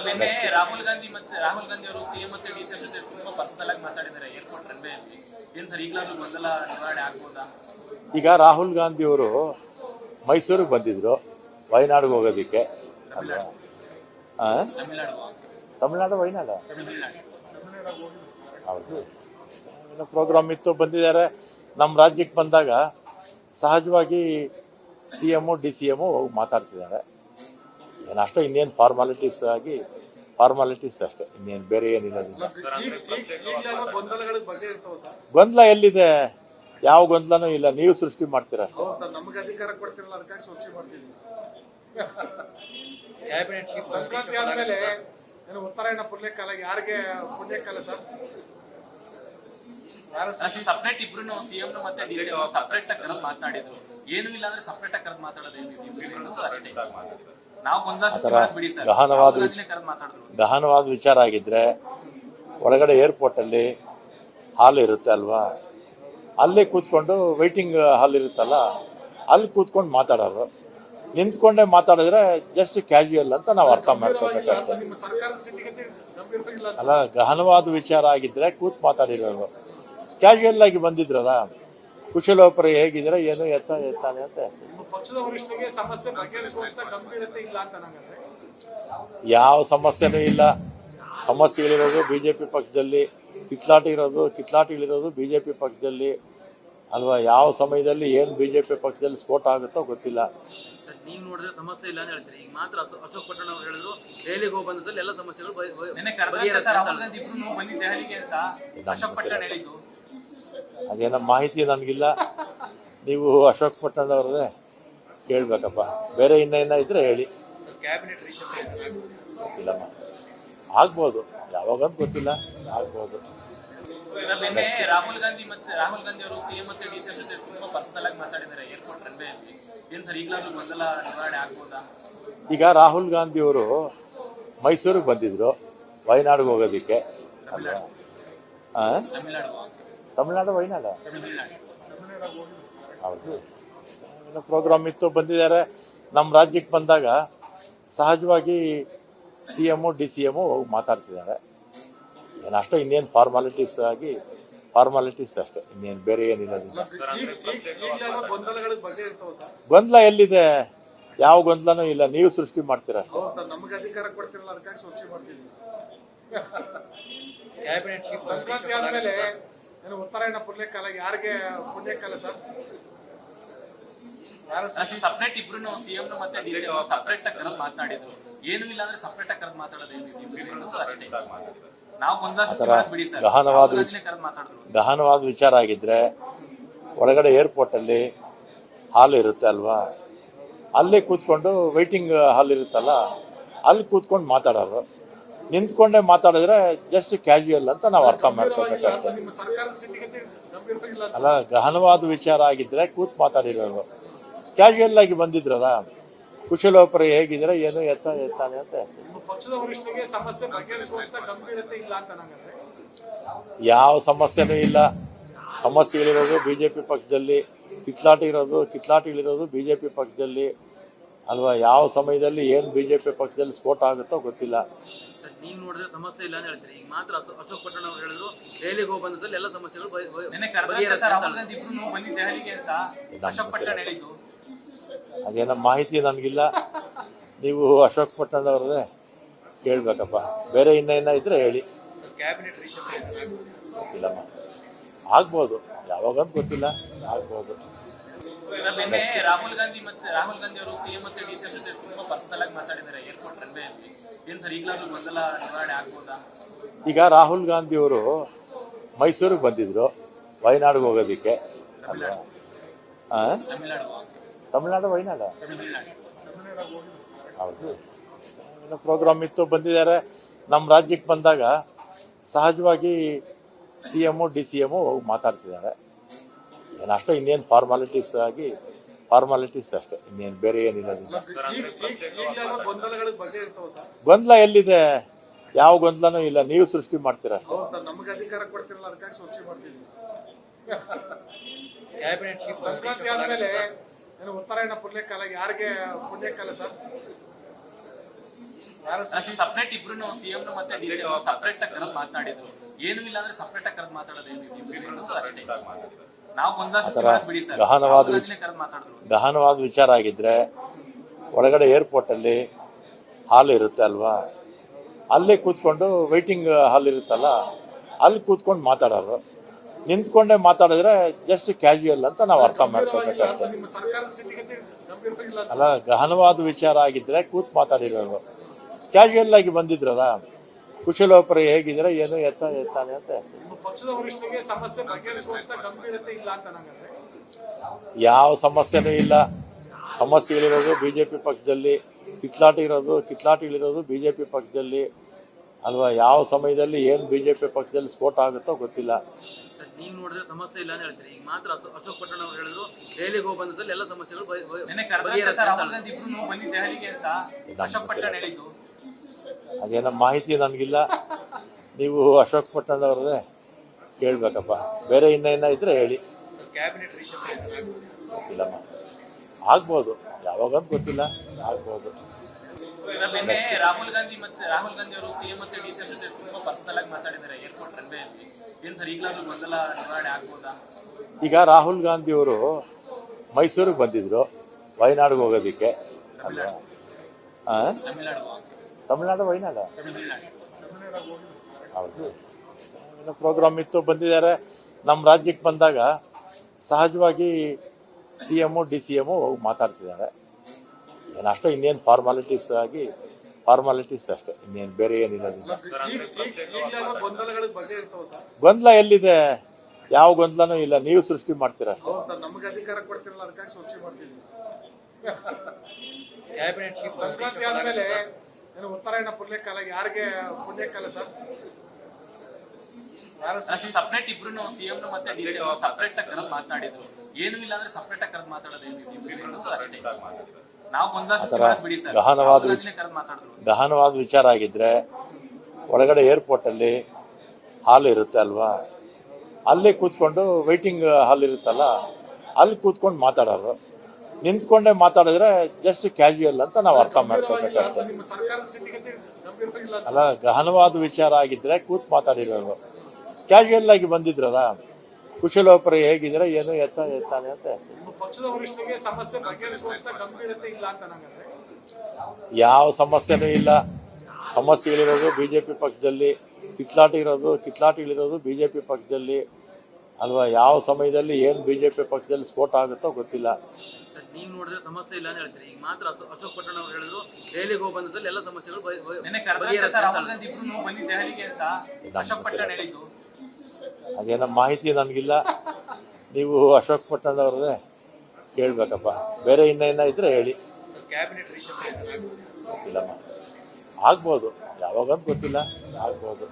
ನಿನ್ನೆ ರಾಹುಲ್ ಗಾಂಧಿ ಅವರು ಸಿಎಂ ಮತ್ತೆ ಡಿಸಿಎಂ ಜೊತೆ ತುಂಬಾ ಪರ್ಸನಲ್ ಆಗಿ ಮಾತಾಡಿದ್ದಾರೆ ಏರ್ಪೋರ್ಟ್ ರನ್ವೇಯಲ್ಲಿ. ಏನ್ ಸರ್ ಈಗಲಾದ್ರೂ ಗೊಂದಲ ನಿವಾರಣೆ ಆಗ್ಬೋದಾ? ಈಗ ರಾಹುಲ್ ಗಾಂಧಿ ಅವರು ಮೈಸೂರಿಗೆ ಬಂದಿದ್ರು ವಯನಾಡಿಗೆ ಹೋಗೋದಕ್ಕೆ ಅಲ್ವಾ? ತಮಿಳ್ನಾಡು ವಯನಾಡು ಹೌದು, ಪ್ರೋಗ್ರಾಮ್ ಇತ್ತು, ಬಂದಿದ್ದಾರೆ. ನಮ್ಮ ರಾಜ್ಯಕ್ಕೆ ಬಂದಾಗ ಸಹಜವಾಗಿ CM DCM ಹೋಗಿ ಮಾತಾಡ್ತಿದ್ದಾರೆ. ಏನಷ್ಟೇ, ಇನ್ನೇನು ಫಾರ್ಮಾಲಿಟೀಸ್ ಅಷ್ಟೇ, ಇನ್ನೇನು ಬೇರೆ ಏನಿರೋದಿಲ್ಲ. ಗೊಂದಲ ಎಲ್ಲಿದೆ? ಯಾವ ಗೊಂದಲನೂ ಇಲ್ಲ, ನೀವು ಸೃಷ್ಟಿ ಮಾಡ್ತೀರ ಅಷ್ಟೇ. ಸಂಕ್ರಾಂತಿ ಆದ್ಮೇಲೆ ಉತ್ತರಾಯಣ ಪುಣ್ಯಕಾಲ ಯಾರಿಗೆ ಪುಣ್ಯಕಾಲ ಸರ್? ಸಪರೇಟ್ ಇಬ್ರು ಸಿಎಂ ಮತ್ತೆ ಡಿಸಿಎಂ ಸಪರೇಟ್ ಆಗಿ ಕರೆದು ಮಾತಾಡಿದ್ರು. ಏನು ಇಲ್ಲ ಅಂದ್ರೆ ಸಪರೇಟ್ ಆಗಿ ಕರೆದು ಮಾತಾಡೋದು ನಾವು ಗಹನವಾದ ವಿಚಾರ ಆಗಿದ್ರೆ ಒಳಗಡೆ ಏರ್ಪೋರ್ಟ್ ಅಲ್ಲಿ ಹಾಲ್ ಇರುತ್ತೆ ಅಲ್ವಾ, ಅಲ್ಲೇ ಕೂತ್ಕೊಂಡು ವೈಟಿಂಗ್ ಹಾಲ್ ಇರುತ್ತಲ್ಲ, ಅಲ್ಲಿ ಕೂತ್ಕೊಂಡು ಮಾತಾಡೋರು. ನಿಂತ್ಕೊಂಡೆ ಮಾತಾಡಿದ್ರೆ ಜಸ್ಟ್ ಕ್ಯಾಶುಯಲ್ ಅಂತ ನಾವು ಅರ್ಥ ಮಾಡ್ಕೋಬೇಕಷ್ಟೇ. ಅಲ್ಲ, ಗಹನವಾದ ವಿಚಾರ ಆಗಿದ್ರೆ ಕೂತ್ ಮಾತಾಡಿರೋರು. ಕ್ಯಾಶುಯಲ್ ಆಗಿ ಬಂದಿದ್ರಲ್ಲ, ಕುಶಲೋಪರ ಹೇಗಿದ್ರೆ ಏನು ಎತ್ತಾನೆ ಅಂತ. ಯಾವ ಸಮಸ್ಯೆನೂ ಇಲ್ಲ. ಸಮಸ್ಯೆಗಳಿರೋದು ಬಿಜೆಪಿ ಪಕ್ಷದಲ್ಲಿ, ಕಿತ್ಲಾಟಗಳಿರೋದು ಬಿಜೆಪಿ ಪಕ್ಷದಲ್ಲಿ ಅಲ್ವಾ? ಯಾವ ಸಮಯದಲ್ಲಿ ಏನು ಬಿಜೆಪಿ ಪಕ್ಷದಲ್ಲಿ ಸ್ಫೋಟ ಆಗುತ್ತೋ ಗೊತ್ತಿಲ್ಲ. ನೀವು ನೋಡಿದ್ರೆ ಸಮಸ್ಯೆ ಇಲ್ಲ ಅಂತ ಹೇಳ್ತೀರಿ. ಈಗ ಮಾತ್ರ ಅಶೋಕ್ ಪಟ್ಟಣ ಅವರು ಹೇಳಿದ್ರು ದೆಹಲಿಗೆ ಹೋಗಿ ಬಂದಲ್ಲಿ ಎಲ್ಲ ಸಮಸ್ಯೆಗಳು ಅದೇನ ಮಾಹಿತಿ ನನಗಿಲ್ಲ. ನೀವು ಅಶೋಕ್ ಪಟ್ಟಣ ಅವ್ರದೇ ಕೇಳ್ಬೇಕಪ್ಪ. ಬೇರೆ ಇನ್ನ ಇದ್ರೆ ಹೇಳಿ. ಗೊತ್ತಿಲ್ಲಮ್ಮ, ಆಗ್ಬೋದು, ಯಾವಾಗಂತ ಗೊತ್ತಿಲ್ಲ, ಆಗ್ಬೋದು. ರಾಹುಲ್ ಗಾಂಧಿ ಅವರು ಸಿಎಂ ಮತ್ತೆ ಡಿಸಿಎಂ ಜೊತೆ ತುಂಬಾ ಪರ್ಸನಲ್ ಆಗಿ ಮಾತಾಡಿದ್ದಾರೆ ಏರ್ಪೋರ್ಟ್ ರನ್ವೇಯಲ್ಲಿ. ಏನ್ ಸರ್ ಈಗಲಾದ್ರೂ ಗೊಂದಲ ನಿವಾರಣೆ ಆಗ್ಬೋದಾ? ಈಗ ರಾಹುಲ್ ಗಾಂಧಿ ಅವರು ಮೈಸೂರಿಗೆ ಬಂದಿದ್ರು ವಯನಾಡಿಗೆ ಹೋಗೋದಕ್ಕೆ ಅಲ್ವಾ? ತಮಿಳ್ನಾಡು ವಯನಾಡು ಹೌದು, ಪ್ರೋಗ್ರಾಮ್ ಇತ್ತು, ಬಂದಿದ್ದಾರೆ. ನಮ್ಮ ರಾಜ್ಯಕ್ಕೆ ಬಂದಾಗ ಸಹಜವಾಗಿ CM DCM ಹೋಗಿ ಮಾತಾಡ್ತಿದ್ದಾರೆ. ಏನಷ್ಟೇ, ಇನ್ನೇನು ಫಾರ್ಮಾಲಿಟೀಸ್ ಅಷ್ಟೇ, ಇನ್ನೇನು ಬೇರೆ ಏನಿರೋದಿಲ್ಲ. ಗೊಂದಲ ಎಲ್ಲಿದೆ? ಯಾವ ಗೊಂದಲನೂ ಇಲ್ಲ, ನೀವು ಸೃಷ್ಟಿ ಮಾಡ್ತೀರ ಅಷ್ಟೇ. ಸಂಕ್ರಾಂತಿ ಆದ್ಮೇಲೆ ಉತ್ತರಾಯಣ ಪುಣ್ಯಕಾಲ ಯಾರಿಗೆ ಪುಣ್ಯಕಾಲ ಸರ್? ಸಪರೇಟ್ ಇಬ್ರು ಸಿಎಂ ಮತ್ತೆ ಡಿಸಿಎಂ ಸಪರೇಟ್ ಆಗಿ ಕರೆದು ಮಾತಾಡಿದ್ರು. ಏನು ಇಲ್ಲ ಅಂದ್ರೆ ಸಪರೇಟ್ ಆಗಿ ಕರೆದು ಮಾತಾಡೋದು ಗಹನವಾದ ವಿಚಾರ ಆಗಿದ್ರೆ ಒಳಗಡೆ ಏರ್ಪೋರ್ಟ್ ಅಲ್ಲಿ ಹಾಲ್ ಇರುತ್ತೆ ಅಲ್ವಾ, ಅಲ್ಲೇ ಕೂತ್ಕೊಂಡು ವೈಟಿಂಗ್ ಹಾಲ್ ಇರುತ್ತಲ್ಲ, ಅಲ್ಲಿ ಕೂತ್ಕೊಂಡು ಮಾತಾಡೋರು. ನಿಂತ್ಕೊಂಡೆ ಮಾತಾಡಿದ್ರೆ ಜಸ್ಟ್ ಕ್ಯಾಶುಯಲ್ ಅಂತ ನಾವು ಅರ್ಥ ಮಾಡ್ಕೋಬೇಕಷ್ಟೇ. ಅಲ್ಲ, ಗಹನವಾದ ವಿಚಾರ ಆಗಿದ್ರೆ ಕೂತ್ ಮಾತಾಡಿರೋರು. ಕ್ಯಾಶುಯಲ್ ಆಗಿ ಬಂದಿದ್ರಲ್ಲ, ಕುಶಲೋಪರ ಹೇಗಿದ್ರೆ ಏನು ಎತ್ತಾನೆ ಅಂತ. ಯಾವ ಸಮಸ್ಯೆನೂ ಇಲ್ಲ. ಸಮಸ್ಯೆಗಳಿರೋದು ಬಿಜೆಪಿ ಪಕ್ಷದಲ್ಲಿ, ಕಿತ್ಲಾಟಗಳಿರೋದು ಬಿಜೆಪಿ ಪಕ್ಷದಲ್ಲಿ ಅಲ್ವಾ? ಯಾವ ಸಮಯದಲ್ಲಿ ಏನು ಬಿಜೆಪಿ ಪಕ್ಷದಲ್ಲಿ ಸ್ಫೋಟ ಆಗುತ್ತೋ ಗೊತ್ತಿಲ್ಲ. ನೀವು ನೋಡಿದ್ರೆ ಸಮಸ್ಯೆ ಇಲ್ಲ ಅಂತ ಹೇಳ್ತೀರಿ. ಈಗ ಮಾತ್ರ ಅಶೋಕ್ ಪಟ್ಟಣ ಅವರು ಹೇಳಿದ್ರು ದೆಹಲಿಗೆ ಹೋಗಿ ಬಂದಲ್ಲಿ ಎಲ್ಲ ಸಮಸ್ಯೆಗಳು ಅದೇನ ಮಾಹಿತಿ ನನಗಿಲ್ಲ. ನೀವು ಅಶೋಕ್ ಪಟ್ಟಣ ಅವ್ರದೇ ಕೇಳ್ಬೇಕಪ್ಪ. ಬೇರೆ ಇನ್ನ ಇದ್ರೆ ಹೇಳಿ. ಗೊತ್ತಿಲ್ಲಮ್ಮ, ಆಗ್ಬೋದು, ಯಾವಾಗಂತ ಗೊತ್ತಿಲ್ಲ, ಆಗ್ಬೋದು. ರಾಹುಲ್ ಗಾಂಧಿ ಅವರು ಸಿಎಂ ಮತ್ತೆ ಡಿಸಿಎಂ ಜೊತೆ ತುಂಬಾ ಪರ್ಸನಲ್ ಆಗಿ ಮಾತಾಡಿದ್ದಾರೆ ಏರ್ಪೋರ್ಟ್ ರನ್ವೇಯಲ್ಲಿ. ಏನ್ ಸರ್ ಈಗಲಾದ್ರೂ ಗೊಂದಲ ನಿವಾರಣೆ ಆಗ್ಬೋದಾ? ಈಗ ರಾಹುಲ್ ಗಾಂಧಿ ಅವರು ಮೈಸೂರಿಗೆ ಬಂದಿದ್ರು ವಯನಾಡಿಗೆ ಹೋಗೋದಕ್ಕೆ ಅಲ್ವಾ? ತಮಿಳ್ನಾಡು ವಯನಾಡು ಹೌದು, ಪ್ರೋಗ್ರಾಮ್ ಇತ್ತು, ಬಂದಿದ್ದಾರೆ. ನಮ್ಮ ರಾಜ್ಯಕ್ಕೆ ಬಂದಾಗ ಸಹಜವಾಗಿ CM DCM ಹೋಗಿ ಮಾತಾಡ್ತಿದ್ದಾರೆ. ಏನಷ್ಟೇ, ಇನ್ನೇನು ಫಾರ್ಮಾಲಿಟೀಸ್ ಅಷ್ಟೇ, ಇನ್ನೇನು ಬೇರೆ ಏನಿರೋದಿಲ್ಲ. ಗೊಂದಲ ಎಲ್ಲಿದೆ? ಯಾವ ಗೊಂದಲನೂ ಇಲ್ಲ, ನೀವು ಸೃಷ್ಟಿ ಮಾಡ್ತೀರ ಅಷ್ಟೇ. ಸಂಕ್ರಾಂತಿ ಆದ್ಮೇಲೆ ಉತ್ತರಾಯಣ ಪುಣ್ಯಕಾಲ ಯಾರಿಗೆ ಪುಣ್ಯಕಾಲ ಸರ್? ಸಪರೇಟ್ ಇಬ್ರು ಸಿಎಂ ಮತ್ತೆ ಡಿಸಿಎಂ ಸಪರೇಟ್ ಆಗಿ ಕರೆದು ಮಾತನಾಡಿದ್ರು. ಏನು ಇಲ್ಲ ಅಂದ್ರೆ ಸಪರೇಟ್ ಆಗಿ ಕರೆದು ಮಾತಾಡೋದು ಅಷ್ಟೇ. ನಾವು ಬಿಡಿ ಸರ್, ಕರೆದು ಮಾತಾಡಿದ್ರು. ಗಹನವಾದ ವಿಚಾರ ಆಗಿದ್ರೆ ಒಳಗಡೆ ಏರ್ಪೋರ್ಟ್ ಅಲ್ಲಿ ಹಾಲ್ ಇರುತ್ತೆ ಅಲ್ವಾ, ಅಲ್ಲೇ ಕೂತ್ಕೊಂಡು ವೈಟಿಂಗ್ ಹಾಲ್ ಇರುತ್ತಲ್ಲ, ಅಲ್ಲಿ ಕೂತ್ಕೊಂಡು ಮಾತಾಡೋರು. ನಿಂತ್ಕೊಂಡೇ ಮಾತಾಡಿದ್ರೆ ಜಸ್ಟ್ ಕ್ಯಾಶುಯಲ್ ಅಂತ ನಾವು ಅರ್ಥ ಮಾಡ್ಕೋಬೇಕಷ್ಟೇ. ನಿಮ್ಮ ಸರ್ಕಾರದ ಸ್ಥಿತಿಗತಿ ಗಂಭೀರವಾಗಿಲ್ಲ. ಅಲ್ಲ, ಗಹನವಾದ ವಿಚಾರ ಆಗಿದ್ರೆ ಕೂತ್ ಮಾತಾಡಿರೋರು. ಕ್ಯಾಶುಯಲ್ ಆಗಿ ಬಂದಿದ್ರಲ್ಲ, ಕುಶಲೋಪರಿ ಹೇಗಿದ್ರೆ ಏನು ಎತ್ತಾನೆ ಅಂತ. ನಿಮ್ಮ ಪಕ್ಷದ ವರಿಷ್ಠರಿಗೆ ಸಮಸ್ಯೆ ಬಗೆಹರಿಸುವಂತ ಗಂಭೀರತೆ ಇಲ್ಲ ಅಂತ ನಂಗಂದ್ರೆ. ಯಾವ ಸಮಸ್ಯೆನೂ ಇಲ್ಲ. ಸಮಸ್ಯೆಗಳಿರೋದು ಬಿಜೆಪಿ ಪಕ್ಷದಲ್ಲಿ, ಕಿತ್ಲಾಟಗಳಿರೋದು ಬಿಜೆಪಿ ಪಕ್ಷದಲ್ಲಿ ಅಲ್ವಾ. ಯಾವ ಸಮಯದಲ್ಲಿ ಏನು ಬಿಜೆಪಿ ಪಕ್ಷದಲ್ಲಿ ಸ್ಫೋಟ ಆಗುತ್ತೋ ಗೊತ್ತಿಲ್ಲ. ಸರ್, ನೀವು ನೋಡಿದ್ರೆ ಸಮಸ್ಯೆ ಇಲ್ಲ ಅಂತ ಹೇಳ್ತೀರಿ. ಈಗ ಮಾತ್ರ ಅಶೋಕ್ ಪಟ್ಟಣ ಅವರು ಹೇಳಿದ್ರು ದೆಹಲಿಗೆ ಹೋಗಿ ಬಂದಲ್ಲಿ ಎಲ್ಲ ಸಮಸ್ಯೆಗಳು ರಾಹುಲ್ ಗಾಂಧಿ ಇಬ್ರು ಬಂದಿ ದೆಹಲಿಗೆ ಅಂತ ಅಶೋಕ್ ಪಟ್ಟಣ ಹೇಳಿದ್ದು. ಅದೇನೋ ಮಾಹಿತಿ ನನಗಿಲ್ಲ. ನೀವು ಅಶೋಕ್ ಪಟ್ಟಣ ಅವ್ರದ್ದೇ ಕೇಳ್ಬೇಕಪ್ಪ. ಬೇರೆ ಇನ್ನ ಇದ್ರೆ ಹೇಳಿ. ಕ್ಯಾಬಿನೆಟ್ ಗೊತ್ತಿಲ್ಲಮ್ಮ, ಆಗ್ಬೋದು, ಯಾವಾಗಂತ ಗೊತ್ತಿಲ್ಲ, ಆಗ್ಬೋದು. ಸರ್, ನಿನ್ನೆ ರಾಹುಲ್ ಗಾಂಧಿ ಅವರು ಸಿಎಂ ಮತ್ತೆ ಡಿಸಿಎಂ ಜೊತೆ ತುಂಬಾ ಪರ್ಸನಲ್ ಆಗಿ ಮಾತಾಡಿದ್ದಾರೆ ಏರ್ಪೋರ್ಟ್ ರನ್ವೇಯಲ್ಲಿ. ಏನ್ ಸರ್ ಈಗಲಾದ್ರೂ ಗೊಂದಲ ನಿವಾರಣೆ ಆಗ್ಬೋದಾ? ಈಗ ರಾಹುಲ್ ಗಾಂಧಿ ಅವರು ಮೈಸೂರಿಗೆ ಬಂದಿದ್ರು ವಯನಾಡಿಗೆ ಹೋಗೋದಿಕ್ಕೆ ಅಲ್ವಾ. ತಮಿಳ್ನಾಡು ವಯನಾಡು ಹೌದು, ಏನೋ ಪ್ರೋಗ್ರಾಮ್ ಇತ್ತು, ಬಂದಿದ್ದಾರೆ. ನಮ್ಮ ರಾಜ್ಯಕ್ಕೆ ಬಂದಾಗ ಸಹಜವಾಗಿ CM DCM ಹೋಗಿ ಮಾತಾಡ್ತಿದ್ದಾರೆ. ಏನಷ್ಟೇ, ಇನ್ನೇನು ಫಾರ್ಮಾಲಿಟೀಸ್ ಅಷ್ಟೇ, ಇನ್ನೇನು ಬೇರೆ ಏನಿರೋದಿಲ್ಲ. ಗೊಂದಲಗಳು ಬಗೆಹರಿತಾವ ಸರ್. ಗೊಂದಲ ಎಲ್ಲಿದೆ? ಯಾವ ಗೊಂದಲನೂ ಇಲ್ಲ. ನೀವು ಸೃಷ್ಟಿ ಮಾಡ್ತೀರ ಅಷ್ಟೇ. ಹೌದು ಸರ್, ನಮಗೆ ಅಧಿಕಾರ ಕೊಡ್ತಿರಲ್ಲ, ಅದಕ್ಕಾಗಿ ಸೃಷ್ಟಿ ಮಾಡ್ತೀವಿ. ಕ್ಯಾಬಿನೆಟ್ ಚೀಫ್ ಸಂಕ್ರಾಂತಿ ಆದ್ಮೇಲೆ ಏನು ಉತ್ತರಾಯಣ ಪುಣ್ಯಕಾಲ ಯಾರಿಗೆ ಪುಣ್ಯಕಾಲ ಸರ್? ಸಪರೇಟ್ ಇಬ್ರು ಸಿಎಂ ಮತ್ತೆ ಡಿಸಿಎಂ ಸಪರೇಟ್ ಆಗಿ ಕರೆದು ಮಾತನಾಡಿದ್ರು. ಏನು ಇಲ್ಲ ಅಂದ್ರೆ ಸಪರೇಟ್ ಆಗಿ ಕರೆದು ಮಾತಾಡೋದು ಅಷ್ಟೇ. ನಾವು ಬಿಡಿ ಸರ್, ಕರೆದು ಮಾತಾಡಿದ್ರು. ಗಹನವಾದ ವಿಚಾರ ಆಗಿದ್ರೆ ಒಳಗಡೆ ಏರ್ಪೋರ್ಟ್ ಅಲ್ಲಿ ಹಾಲ್ ಇರುತ್ತೆ ಅಲ್ವಾ, ಅಲ್ಲೇ ಕೂತ್ಕೊಂಡು ವೈಟಿಂಗ್ ಹಾಲ್ ಇರುತ್ತಲ್ಲ, ಅಲ್ಲಿ ಕೂತ್ಕೊಂಡು ಮಾತಾಡೋರು. ನಿಂತ್ಕೊಂಡೇ ಮಾತಾಡಿದ್ರೆ ಜಸ್ಟ್ ಕ್ಯಾಶುಯಲ್ ಅಂತ ನಾವು ಅರ್ಥ ಮಾಡ್ಕೋಬೇಕಷ್ಟೇ. ನಿಮ್ಮ ಸರ್ಕಾರದ ಸ್ಥಿತಿಗತಿ ಗಂಭೀರವಾಗಿಲ್ಲ. ಅಲ್ಲ, ಗಹನವಾದ ವಿಚಾರ ಆಗಿದ್ರೆ ಕೂತ್ ಮಾತಾಡಿರೋರು. ಕ್ಯಾಶುಯಲ್ ಆಗಿ ಬಂದಿದ್ರಲ್ಲ, ಕುಶಲೋಪರಿ ಹೇಗಿದ್ರೆ ಏನು ಎತ್ತಾನೆ ಅಂತ. ನಿಮ್ಮ ಪಕ್ಷದ ವರಿಷ್ಠರಿಗೆ ಸಮಸ್ಯೆ ಬಗೆಹರಿಸುವಂತ ಗಂಭೀರತೆ ಇಲ್ಲ ಅಂತ ನಂಗಂದ್ರೆ. ಯಾವ ಸಮಸ್ಯೆನೂ ಇಲ್ಲ. ಸಮಸ್ಯೆಗಳಿರೋದು ಬಿಜೆಪಿ ಪಕ್ಷದಲ್ಲಿ, ಕಿತ್ಲಾಟಗಳಿರೋದು ಬಿಜೆಪಿ ಪಕ್ಷದಲ್ಲಿ ಅಲ್ವಾ. ಯಾವ ಸಮಯದಲ್ಲಿ ಏನು ಬಿಜೆಪಿ ಪಕ್ಷದಲ್ಲಿ ಸ್ಫೋಟ ಆಗುತ್ತೋ ಗೊತ್ತಿಲ್ಲ. ಸರ್, ನೀವು ನೋಡಿದ್ರೆ ಸಮಸ್ಯೆ ಇಲ್ಲ ಅಂತ ಹೇಳ್ತೀರಿ. ಈಗ ಮಾತ್ರ ಅಶೋಕ್ ಪಟ್ಟಣ ಅವರು ಹೇಳಿದ್ರು ದೆಹಲಿಗೆ ಹೋಗಿ ಬಂದಲ್ಲಿ ಎಲ್ಲ ಸಮಸ್ಯೆಗಳು ರಾಹುಲ್ ಗಾಂಧಿ ಇಬ್ರು ಬಂದಿ ದೆಹಲಿಗೆ ಅಂತ ಅಶೋಕ್ ಪಟ್ಟಣ ಹೇಳಿದ್ದು. ಅದೇನೋ ಮಾಹಿತಿ ನನಗಿಲ್ಲ. ನೀವು ಅಶೋಕ್ ಪಟ್ಟಣ ಅವ್ರದ್ದೇ ಕೇಳ್ಬೇಕಪ್ಪ. ಬೇರೆ ಇನ್ನ ಇದ್ರೆ ಹೇಳಿ. ಕ್ಯಾಬಿನೆಟ್ ಗೊತ್ತಿಲ್ಲಮ್ಮ, ಆಗ್ಬೋದು, ಯಾವಾಗಂತ ಗೊತ್ತಿಲ್ಲ, ಆಗ್ಬೋದು.